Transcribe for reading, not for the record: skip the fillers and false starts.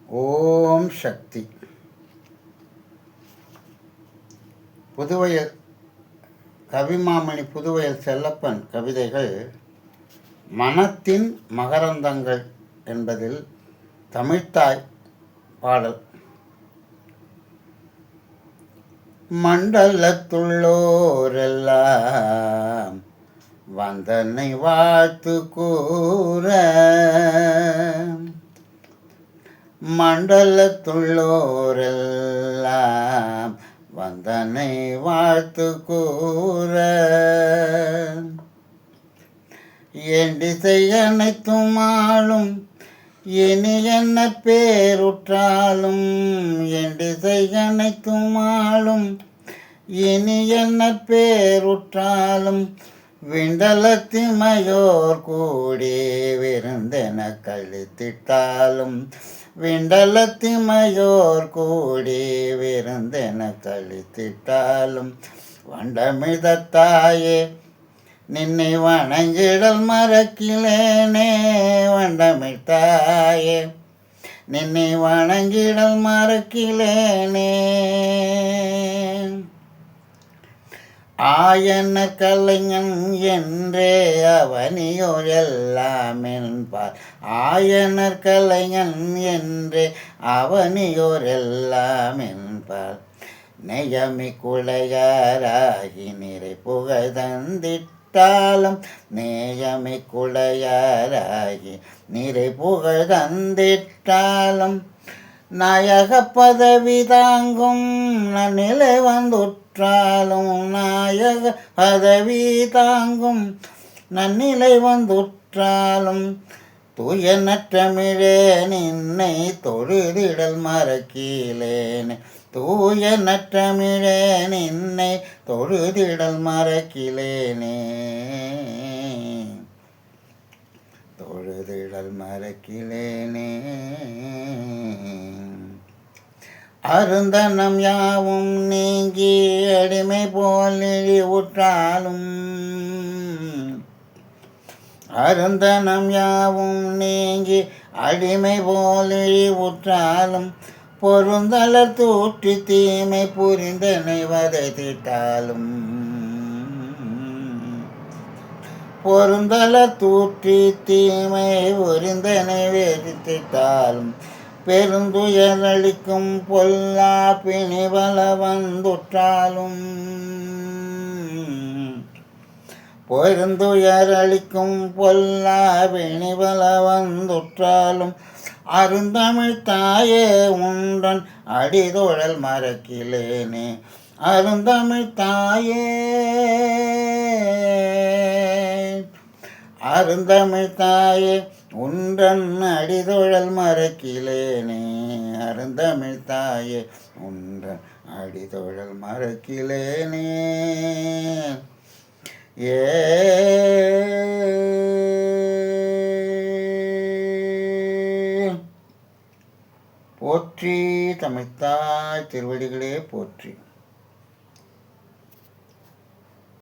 ஓம் சக்தி. புதுவயல் கவிமாமணி புதுவயல் செல்லப்பன் கவிதைகள் மனத்தின் மகரந்தங்கள் என்பதில் தமிழ்த்தாய் பாடல். மண்டலத்துள்ளோரெல்லாம் வந்தனை வாழ்த்து கூற, மண்டலத்துள்ளோரெல்லாம் வந்தனை வாழ்த்து கூற, என் திசை அனைத்தும் ஆளும் இனி என்ன பேருற்றாலும், என் திசை அனைத்தும் ஆளும் இனி என்ன பேருற்றாலும், விண்டலத்திமையோர் கூடி விருந்தென கழித்திட்டாலும், விண்டலத்திமையோர் கூடி விருந்தென கழித்திட்டாலும், வண்டமிழ்தாயே நின்னை வணங்கிடல் மறக்கிலேனே, வண்டமிழ்தாயே நின்னை வணங்கிடல் மறக்கிலேனே. ஆயன கலைஞன் என்றே அவனியோர் எல்லாம் என்பார், ஆயனர் கலைஞன் என்றே அவனியோர் எல்லாம் என்பார், நெய்யமி குளையாராகி நிறை புகழ்தந்திட்டாலும், நேயமி குளையாராகி நிறை புகழ்தந்திட்டாலும், நாயக பதவி தாங்கும் நன்னிலை வந்துற்றாலும், நாயக பதவி தாங்கும் நன்னிலை வந்துற்றாலும், தூய நற்றமிழே நின்னை தொழுதிடல் மறக்கிலேனே, தூய நற்றமிழே நின்னை தொழுதிடல் மறக்கிலேனே, தொழுதிடல் மறக்கிலேனே. அருந்தனம் யாவும் நீங்கி அடிமை போல் இழிவுற்றாலும், அருந்தனம் யாவும் நீங்கி அடிமை போல் இழிவுற்றாலும், பொருந்தலர் தூற்றி தீமை புரிந்தனை வதைத்திட்டாலும், பொருந்தலர் தூற்றி தீமை புரிந்தனை வெறுத்திட்டாலும், பெருந்துயர் அளிக்கும் பொல்லா பிணிவல வந்துற்றாலும், பெருந்துயர் அளிக்கும் பொல்லா பிணிவல வந்துற்றாலும், அருந்தமிழ் தாயே உண்டன் அடிதொழல் மறக்கிலேனே, அருந்தமிழ் தாயே, அருந்தமிழ் தாயே உன்றன் அடிதொழல் மறக்கிலேனே, அருந்தமிழ் தாயே உன்றன் அடிதொழல் மறக்கிலேனே. ஏ போற்றி தமிழ்த்தாய் திருவடிகளே போற்றி.